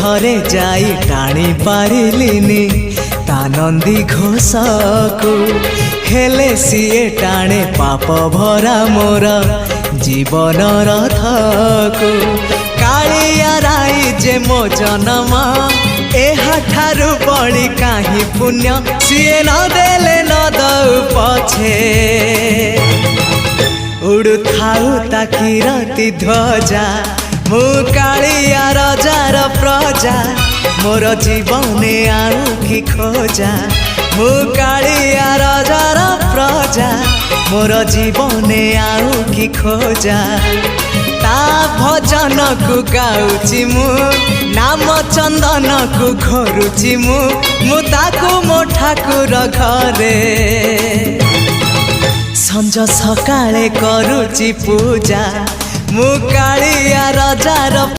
थरे जाई टाणी पारिलिनी ता नंदी घोष को हेले सीए टाणे पाप भरा मोर जीवन रथ को कालिया राई जे मो जन्म एहाठारु बड़ी काहि पुण्य सीए न देले न दउ पछे उड़ु थाउ ताकि रति ध्वजा मु कालिया रजार प्रजा मोर जीवने आउ कि खोजा मु कालिया रजार प्रजा मोर जीवने आउ कि खोजा ता भजन को गाउची मु नाम चंदन को घरुची मु ताकू मो ठाकुर घरे संज सकाळे करूची पूजा मु कालिया रजार